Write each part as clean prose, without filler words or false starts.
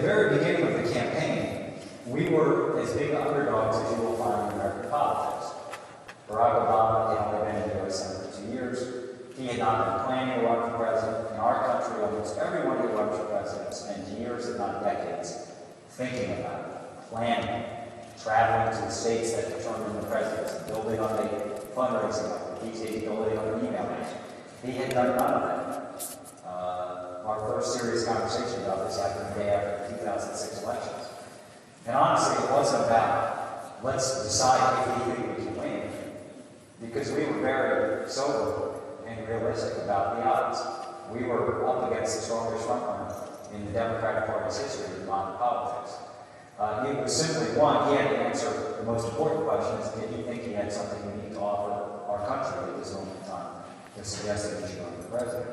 very beginning of the campaign, we were as big underdogs as you will find in American politics. Barack Obama had only been in the U.S. Senate for 2 years. He had not been planning to run for president. In our country, almost everyone who runs for president spends years, if not decades, thinking about it, planning, traveling to the states that determine the presidency, building on a fundraising effort, these days building on an email list. He had done none of that. Our first serious conversation about this happened the day after the 2006 elections. And honestly, it wasn't about, let's decide if we think we can win, because we were very sober and realistic about the odds. We were up against the strongest frontrunner in the Democratic Party's history of modern politics. It was simply one, he had to answer the most important question is, did he think he had something unique to offer our country at this moment in time to suggest that he should run for president?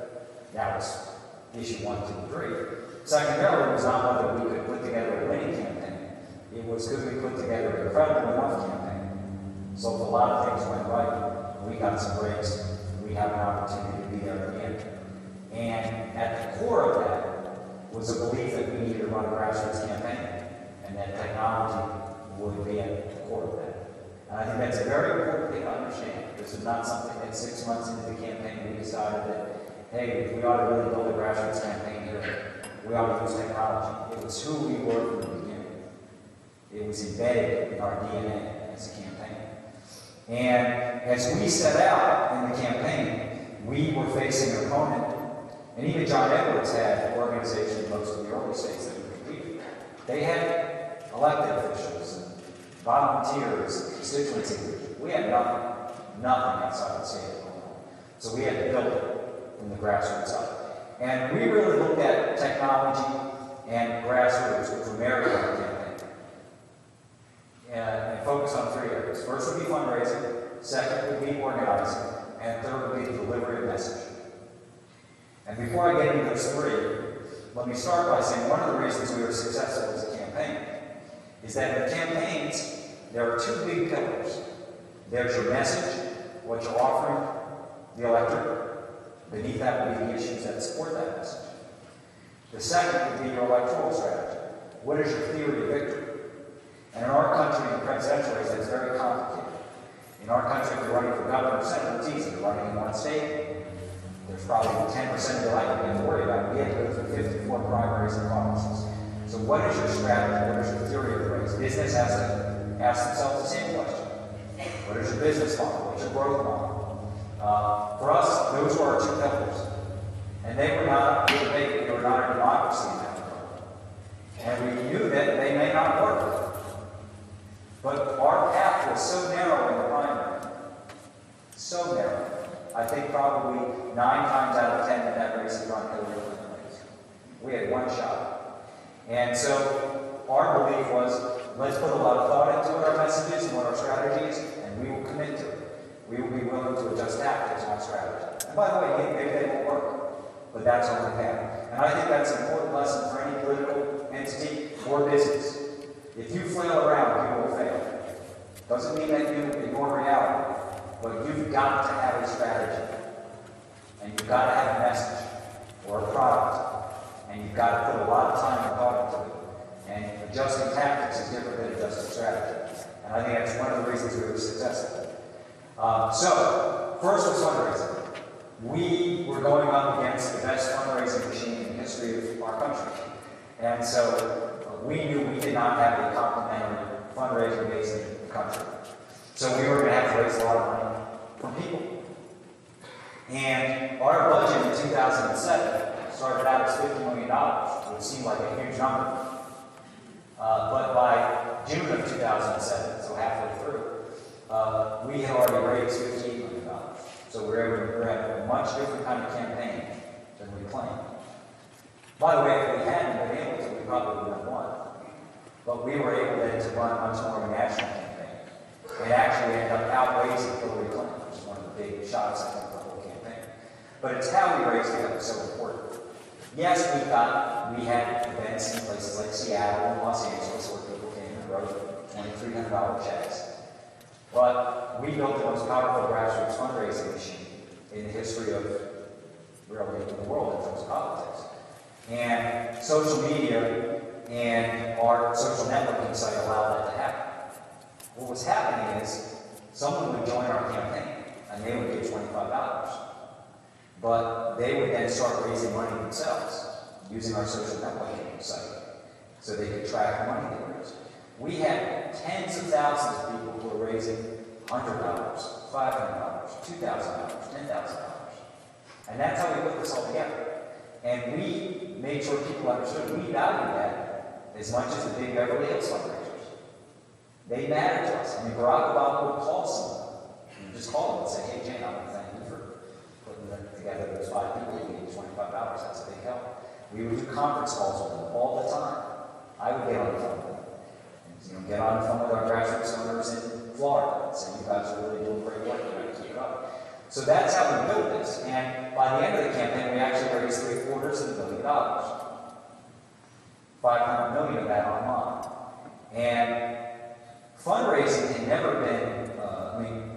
That was issue 1, 2, and 3. Secondarily, it was not whether we could put together a winning campaign. It was could we put together a credible enough campaign. So if a lot of things went right, we got some breaks, we have an opportunity to be there at the end. And at the core of that was a belief that we needed to run a grassroots campaign, and that technology would be at the core of that. And I think that's a very important thing to understand. This is not something that 6 months into the campaign we decided that, hey, we ought to really build a grassroots campaign here. We ought to use technology. It was who we were from the beginning. It was embedded in our DNA as a campaign. And as we set out in the campaign, we were facing an opponent, and even John Edwards had an organization in most of the early states that we competed. They had elected officials and volunteers and constituency groups. We had nothing outside the state of Illinois. So we had to build it from the grassroots up. And we really looked at technology and grassroots, which were married on the campaign, and focused on 3 areas. First would be fundraising, second would be organizing, and third would be the delivery of message. And before I get into those 3, let me start by saying one of the reasons we were successful as a campaign is that in campaigns, there are 2 big pillars. There's your message, what you're offering the electorate. Beneath that would be the issues that support that message. The second would be your electoral strategy. What is your theory of victory? And in our country, in the presidential race, that's very complicated. In our country, if you're running for governor or senator, it's easy. You're running in one state. There's probably 10% of your life you have to worry about. We have to go through 54 primaries and caucuses. So what is your strategy? What is your theory of the race? Business has to ask themselves the same question. What is your business model? What's your growth model? For us, those were our 2 pillars. And they were not a debate. They were not a democracy in that regard. And we knew that they may not work. But our path was so narrow in the primary. So narrow. I think probably 9 times out of 10 in that race is on Hillary Clinton race. We had 1 shot. And so our belief was, let's put a lot of thought into what our message is and what our strategy is, and we will commit to it. We will be willing to adjust tactics, not strategy. And by the way, maybe they won't work, but that's our path. And I think that's an important lesson for any political entity or business. If you flail around, you will fail. Doesn't mean that you ignore reality, but you've got to have a strategy, and you've got to have a message or a product, and you've got to put a lot of time and thought into it. And adjusting tactics is different than adjusting strategy. And I think that's one of the reasons we were successful. So, first was fundraising. We were going up against the best fundraising machine in the history of our country. And so, we knew we did not have a complementary fundraising base in the country. So we were going to have to raise a lot of money from people. And our budget in 2007 started out as $50 million, which seemed like a huge number. But by June of 2007, so halfway through, we had already raised $58 million. So we're at a much different kind of campaign than we planned. By the way, if we hadn't been able to, we probably would have won. But we were able then to run much more of a national campaign. And actually ended up outraising Hillary Clinton, which is one of the big shots, I think, of the whole campaign. But it's how we raised it that was so important. Yes, we had events in places like Seattle and Los Angeles where people came and wrote $2,300 checks. But we built the most powerful grassroots fundraising machine in the history of really the world in terms of politics. And social media and someone would join our campaign, and they would get $25. But they would then start raising money themselves, using our social networking site, so they could track the money they raised. We had tens of thousands of people who were raising $100, $500, $2,000, $10,000. And that's how we put this all together. And we made sure people understood we value that as much as the big Beverly Hills fundraisers. They matter to us. I mean, Barack Obama would call someone. You just call them and say, hey, Jane, I want to thank you for putting together those 5 people who gave $25. That's a big help. We would do conference calls with them all the time. I would get on the phone with them. Get on the phone with our grassroots owners in Florida and say, you guys are really doing great work, you're going to keep it up. So that's how we built this. And by the end of the campaign, we actually raised $750 million. $500 million of that online. And fundraising had never been,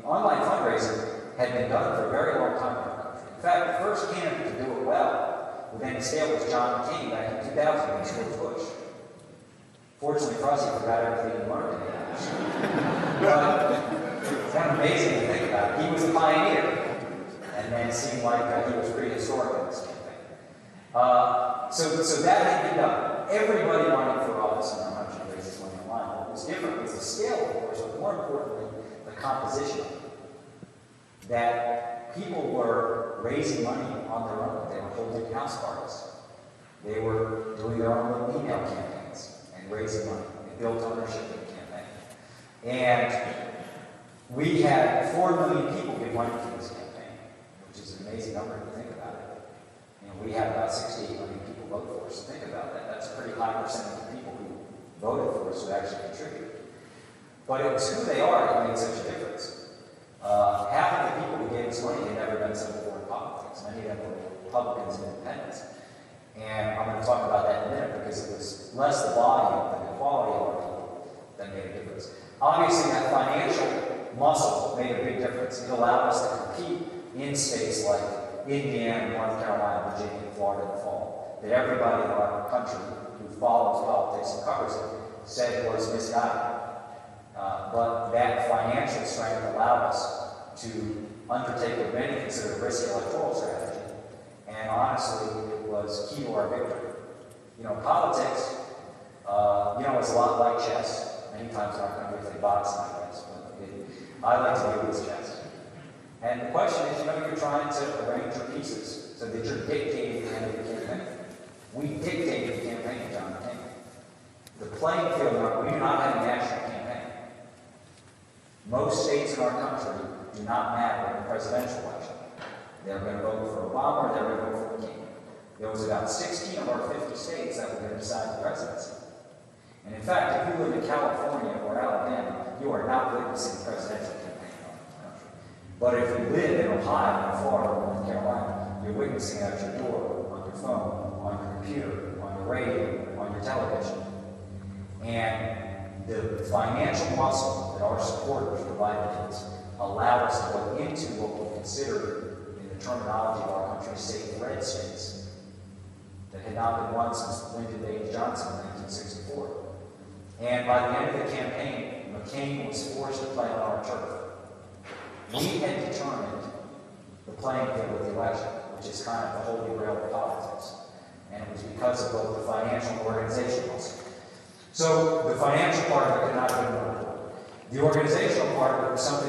online fundraising had been done for a very long time in our country. In fact, the first candidate to do it well with any scale was John McCain back in 2000 against George Bush. Fortunately for us, he forgot everything he learned in the But it's kind of amazing to think about it. He was a pioneer, and then it seemed like he was pretty historic in this campaign. So that had been done. Everybody running for office in our country raises money online. What was different was the scale, of course, but more importantly, the composition. That people were raising money on their own. They were holding house parties. They were doing their own little email campaigns and raising money. They built ownership in the campaign. And we had 4 million people give money to this campaign, which is an amazing number if you think about it. And we had about 68 million people vote for us. So think about that. That's a pretty high percentage of people who voted for us who actually contributed. But it was who they are that made such a difference. Half of the people who gave us money had never done so before in politics. Many of them were Republicans and independents. And I'm going to talk about that in a minute because it was less the volume than the quality of our people that made a difference. Obviously, that financial muscle made a big difference. It allowed us to compete in states like Indiana, North Carolina, Virginia, and Florida in the fall. That everybody in our country who follows politics and covers it said was misguided. But that financial strength allowed us to undertake what many consider a risky electoral strategy. And honestly, it was key to our victory. You know, politics, it's a lot like chess. Many times in our country, they box like this. But I like to view it as chess. And the question is, you're trying to arrange your pieces so that you're dictating the end of the campaign. We dictated the campaign to John McCain. The playing field, we do not have a national campaign. Most states in our country do not matter in the presidential election. They're going to vote for Obama or they're going to vote for McCain. There was about 16 of our 50 states that were going to decide the presidency. And in fact, if you live in California or Alabama, you are not witnessing the presidential campaign in our country. But if you live in Ohio, or Florida, or North Carolina, you're witnessing it at your door, on your phone, on your computer, on your radio, on your television. And the financial muscle that our supporters provided us allowed us to go into what we consider, in the terminology of our country, safe red states that had not been won since Lyndon Baines Johnson in 1964. And by the end of the campaign, McCain was forced to play on our turf. We had determined the playing field of the election, which is kind of the holy grail of politics. And it was because of both the financial and organizational muscle. So the financial part of it could not have been more important. The organizational part of it was something